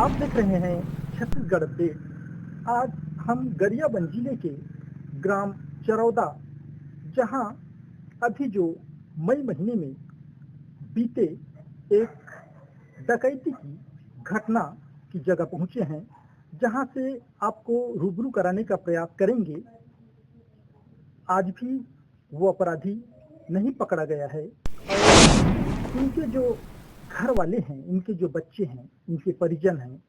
आप देख रहे हैं छत्तीसगढ़ अपडेट। आज हम गरियाबंद जिले के ग्राम चरौदा, जहां अभी जो मई महीने में बीते एक डकैती की घटना की जगह पहुंचे हैं, जहां से आपको रूबरू कराने का प्रयास करेंगे। आज भी वो अपराधी नहीं पकड़ा गया है और इनके जो घर वाले हैं, इनके जो बच्चे हैं, इनके परिजन हैं,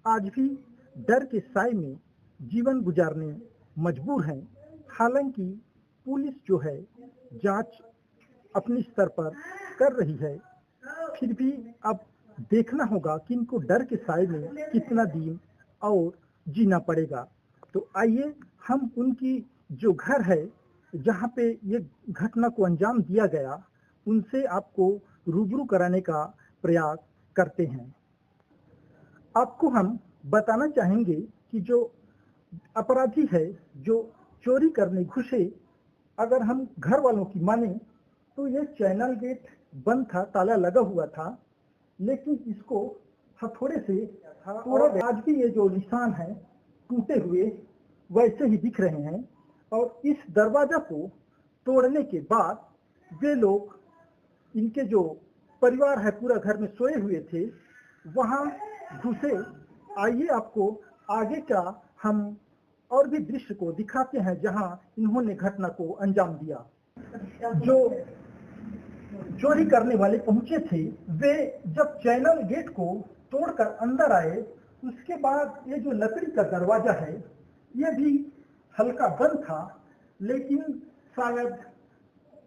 आज भी डर के साए में जीवन गुजारने मजबूर हैं। हालांकि पुलिस जो है जांच अपने स्तर पर कर रही है, फिर भी अब देखना होगा कि इनको डर के साए में कितना दिन और जीना पड़ेगा। तो आइए हम उनकी जो घर है जहां पे ये घटना को अंजाम दिया गया, उनसे आपको रूबरू कराने का प्रयास करते हैं। आपको हम बताना चाहेंगे कि जो अपराधी है, जो चोरी करने घुसे, अगर हम घर वालों की माने तो ये चैनल गेट बंद था, ताला लगा हुआ था, लेकिन इसको हथौड़े से तोड़ा गया। आज भी ये जो निशान है टूटे हुए वैसे ही दिख रहे हैं। और इस दरवाजा को तोड़ने के बाद वे लोग, इनके जो परिवार है पूरा घर में सोए हुए थे, वहां घुसे। आइए आपको आगे का हम और भी दृश्य को दिखाते हैं जहां इन्होंने घटना को अंजाम दिया। जो चोरी करने वाले पहुंचे थे, वे जब चैनल गेट को तोड़कर अंदर आए, उसके बाद ये जो लकड़ी का दरवाजा है ये भी हल्का बंद था, लेकिन शायद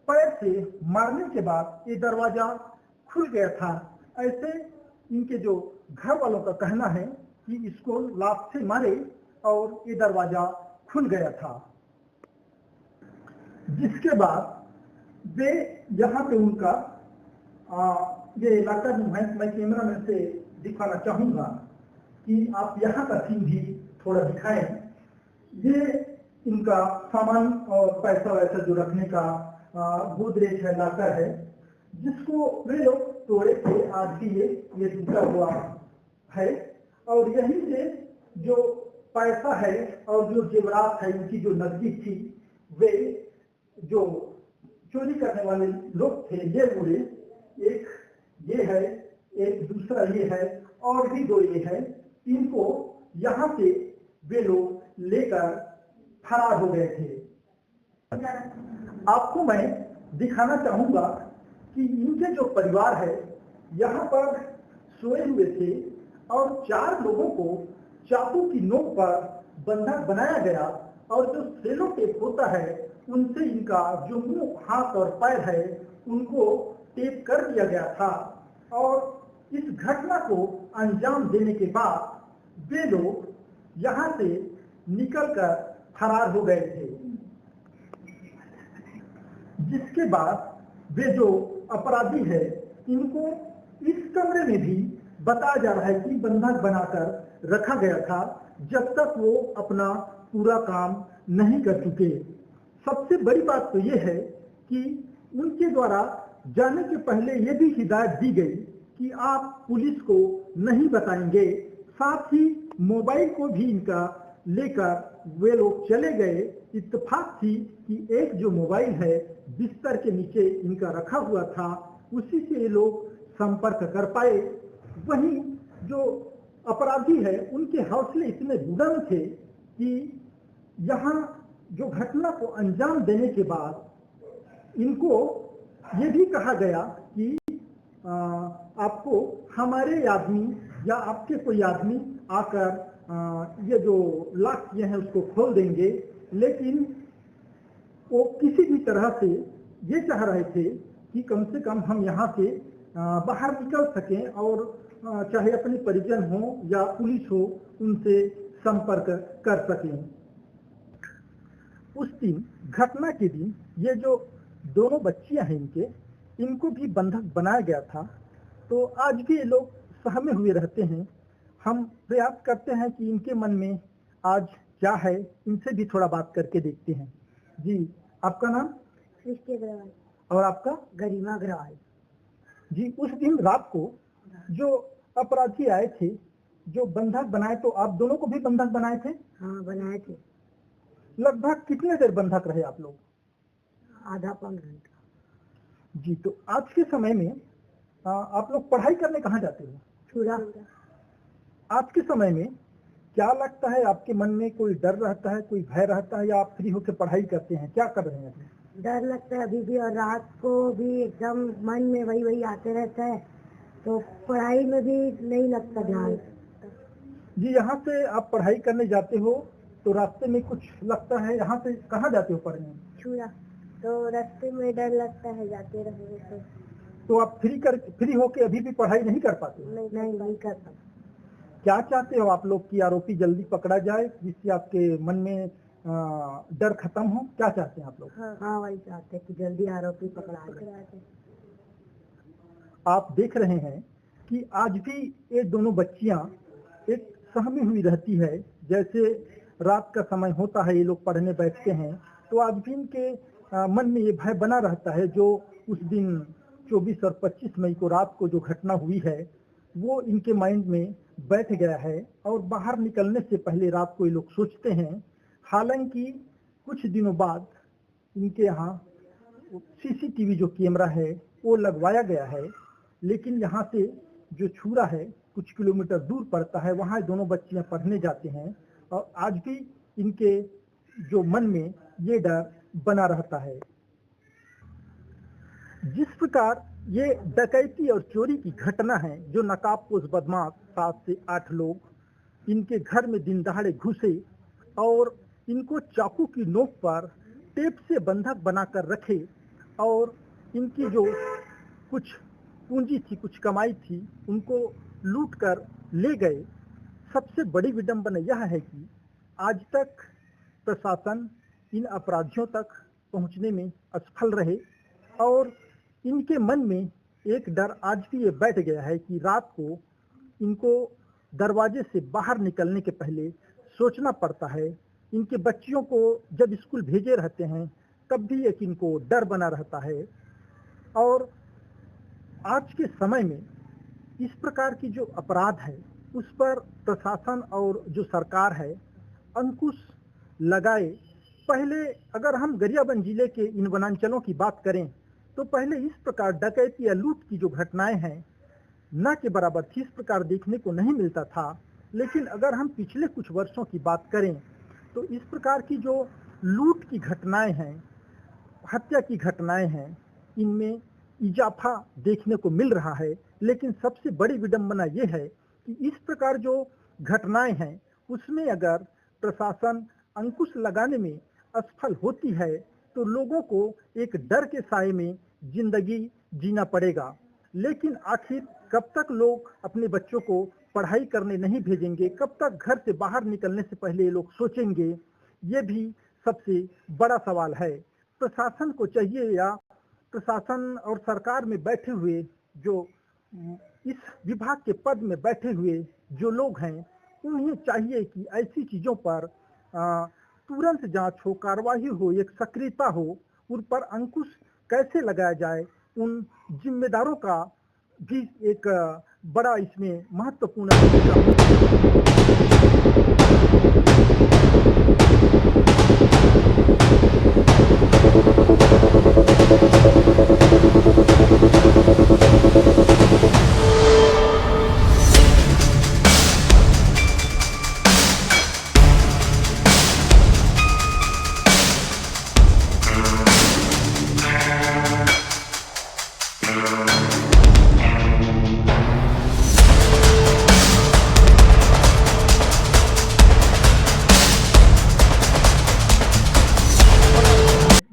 पैर से मारने के बाद ये दरवाजा खुल गया था। ऐसे इनके जो घर वालों का कहना है कि इसको लात से मारे और ये दरवाजा खुल गया था। जिसके बाद वे यहाँ पे उनका ये इलाका जो है, मैं कैमरा में से दिखाना चाहूंगा कि आप यहाँ का सीन भी थोड़ा दिखाएं। ये इनका सामान और पैसा वैसा जो रखने का गोदरेज है, लाकर है, जिसको वे लोग तोड़े थे। आज भी ये टूटा हुआ है और यहीं से जो पैसा है और जो जेवरात है, उनकी जो नकदी थी, वे जो चोरी करने वाले लोग थे ये उड़े। एक ये है, एक दूसरा ये है और भी दो ये है। इनको यहाँ से वे लोग लेकर फरार हो गए थे। आपको मैं दिखाना चाहूंगा कि इनके जो परिवार है यहाँ पर सोए हुए थे और 4 लोगों को चाकू की नोक पर बंधक बनाया गया और जो सेलो टेप होता है उनसे इनका जो मुंह, हाथ और पैर है उनको टेप कर दिया गया था। और इस घटना को अंजाम देने के बाद वे लोग यहाँ से निकलकर फरार हो गए थे। जिसके बाद वे जो अपराधी है, इनको इस कमरे में भी बताया जा रहा है कि बंधक बनाकर रखा गया था जब तक वो अपना पूरा काम नहीं कर चुके। सबसे बड़ी बात तो ये है कि उनके द्वारा जाने के पहले ये भी हिदायत दी गई कि आप पुलिस को नहीं बताएंगे। साथ ही मोबाइल को भी इनका लेकर वे लोग चले गए। इत्तेफाक थी कि एक जो मोबाइल है बिस्तर के नीचे इनका रखा हुआ था, उसी से ये लोग संपर्क कर पाए। वहीं जो अपराधी है उनके हौसले इतने बुलंद थे कि यहाँ जो घटना को अंजाम देने के बाद इनको ये भी कहा गया कि आपको हमारे आदमी या आपके कोई आदमी आकर ये जो लॉक किए हैं उसको खोल देंगे। लेकिन वो किसी भी तरह से ये चाह रहे थे कि कम से कम हम यहाँ से बाहर निकल सकें और चाहे अपने परिजन हो या पुलिस हो उनसे संपर्क कर सकें। उस दिन, घटना के दिन, ये जो दोनों बच्चियां हैं इनको भी बंधक बनाया गया था। तो आज भी ये लोग सहमे हुए रहते हैं। हम प्रयास करते हैं कि इनके मन में आज क्या है, इनसे भी थोड़ा बात करके देखते हैं। जी, आपका नाम? सृष्टि अग्रवाल। और आपका? गरिमा अग्रवाल। जी, उस दिन रात को जो अपराधी आए थे जो बंधक बनाए, तो आप दोनों को भी बंधक बनाए थे? हाँ बनाए थे। लगभग कितने देर बंधक रहे आप लोग? आधा पौन घंटा। जी, तो आज के समय में आप लोग पढ़ाई करने कहाँ जाते हो? छुरा। आज के समय में क्या लगता है, आपके मन में कोई डर रहता है, कोई भय रहता है, या आप फ्री होकर पढ़ाई करते हैं? क्या कर रहे हैं अभी? डर लगता है अभी भी, और रात को भी एकदम मन में वही वही आते रहता है, तो पढ़ाई में भी नहीं लगता ध्यान। जी, यहाँ से आप पढ़ाई करने जाते हो तो रास्ते में कुछ लगता है? यहाँ से कहाँ जाते हो पढ़ने? छुरा। तो रास्ते में डर लगता है जाते रहोगे तो आप फ्री होके अभी भी पढ़ाई नहीं कर पाते हो? नहीं कर पाते। क्या चाहते हो आप लोग कि आरोपी जल्दी पकड़ा जाए, जिससे आपके मन में डर खत्म हो? क्या चाहते हैं आप लोग? हाँ वही चाहते कि जल्दी आरोपी पकड़ा जाए। आप देख रहे हैं कि आज भी ये दोनों बच्चियां एक सहमी हुई रहती है। जैसे रात का समय होता है, ये लोग पढ़ने बैठते हैं, तो आज भी इनके मन में ये भय बना रहता है। जो उस दिन 24 और 25 मई को रात को जो घटना हुई है, वो इनके माइंड में बैठ गया है, और बाहर निकलने से पहले रात को ये लोग सोचते हैं। हालांकि कुछ दिनों बाद इनके यहाँ सीसीटीवी जो कैमरा है वो लगवाया गया है, लेकिन यहाँ से जो छुरा है कुछ किलोमीटर दूर पड़ता है, वहाँ दोनों बच्चियां पढ़ने जाते हैं, और आज भी इनके जो मन में ये डर बना रहता है। जिस प्रकार ये डकैती और चोरी की घटना है, जो नकाबपोश बदमाश 7 से 8 लोग इनके घर में दिन दहाड़े घुसे और इनको चाकू की नोक पर टेप से बंधक बनाकर रखे, और इनकी जो कुछ पूंजी थी, कुछ कमाई थी, उनको लूट कर ले गए। सबसे बड़ी विडंबना यह है कि आज तक प्रशासन इन अपराधियों तक पहुंचने में असफल रहे, और इनके मन में एक डर आज भी ये बैठ गया है कि रात को इनको दरवाजे से बाहर निकलने के पहले सोचना पड़ता है। इनके बच्चियों को जब स्कूल भेजे रहते हैं, तब भी एक इनको डर बना रहता है। और आज के समय में इस प्रकार की जो अपराध है, उस पर प्रशासन और जो सरकार है अंकुश लगाए। पहले अगर हम गरियाबंद जिले के इन वनांचलों की बात करें, तो पहले इस प्रकार डकैती या लूट की जो घटनाएं हैं न के बराबर थी, इस प्रकार देखने को नहीं मिलता था। लेकिन अगर हम पिछले कुछ वर्षों की बात करें, तो इस प्रकार की जो लूट की घटनाएं हैं, हत्या की घटनाएं हैं, इनमें इजाफा देखने को मिल रहा है। लेकिन सबसे बड़ी विडंबना ये है कि इस प्रकार जो घटनाएं हैं, उसमें अगर प्रशासन अंकुश लगाने में असफल होती है, तो लोगों को एक डर के साए में जिंदगी जीना पड़ेगा। लेकिन आखिर कब तक लोग अपने बच्चों को पढ़ाई करने नहीं भेजेंगे, कब तक घर से बाहर निकलने से पहले ये लोग सोचेंगे, ये भी सबसे बड़ा सवाल है। प्रशासन को चाहिए, या प्रशासन और सरकार में बैठे हुए जो इस विभाग के पद में बैठे हुए जो लोग हैं, उन्हें चाहिए कि ऐसी चीजों पर तुरंत जांच हो, कार्रवाई हो, एक सक्रियता हो, उन पर अंकुश कैसे लगाया जाए। उन जिम्मेदारों का भी एक बड़ा इसमें महत्वपूर्ण भूमिका।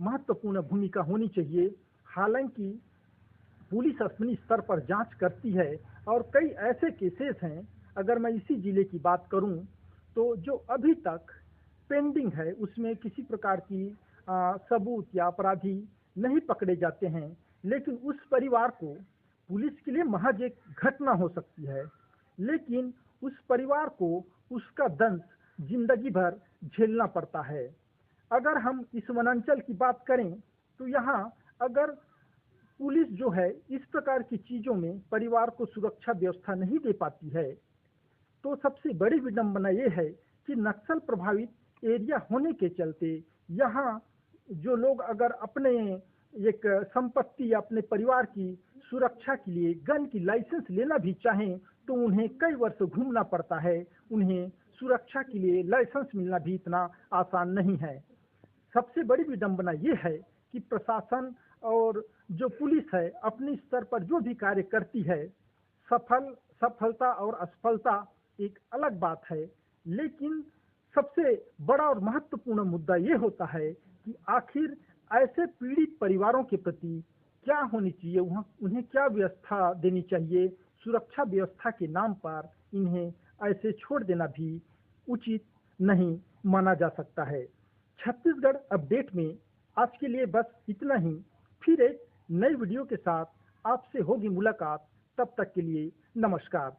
महत्वपूर्ण भूमिका होनी चाहिए। हालांकि पुलिस अपनी स्तर पर जांच करती है, और कई ऐसे केसेस हैं, अगर मैं इसी जिले की बात करूं, तो जो अभी तक पेंडिंग है, उसमें किसी प्रकार की सबूत या अपराधी नहीं पकड़े जाते हैं। लेकिन उस परिवार को, पुलिस के लिए महज एक घटना हो सकती है, लेकिन उस परिवार को उसका दंश जिंदगी भर झेलना पड़ता है। अगर हम इस वनांचल की बात करें, तो यहाँ अगर पुलिस जो है इस प्रकार की चीजों में परिवार को सुरक्षा व्यवस्था नहीं दे पाती है, तो सबसे बड़ी विडंबना ये है कि नक्सल प्रभावित एरिया होने के चलते यहाँ जो लोग अगर अपने एक संपत्ति या अपने परिवार की सुरक्षा के लिए गन की लाइसेंस लेना भी चाहें तो उन्हें कई वर्ष घूमना पड़ता है। उन्हें सुरक्षा के लिए लाइसेंस मिलना भी इतना आसान नहीं है। सबसे बड़ी विडंबना ये है कि प्रशासन और जो पुलिस है अपने स्तर पर जो भी कार्य करती है, सफलता और असफलता एक अलग बात है, लेकिन सबसे बड़ा और महत्वपूर्ण मुद्दा ये होता है कि आखिर ऐसे पीड़ित परिवारों के प्रति क्या होनी चाहिए, उन्हें क्या व्यवस्था देनी चाहिए। सुरक्षा व्यवस्था के नाम पर इन्हें ऐसे छोड़ देना भी उचित नहीं माना जा सकता है। छत्तीसगढ़ अपडेट में आज के लिए बस इतना ही। फिर एक नई वीडियो के साथ आपसे होगी मुलाकात। तब तक के लिए नमस्कार।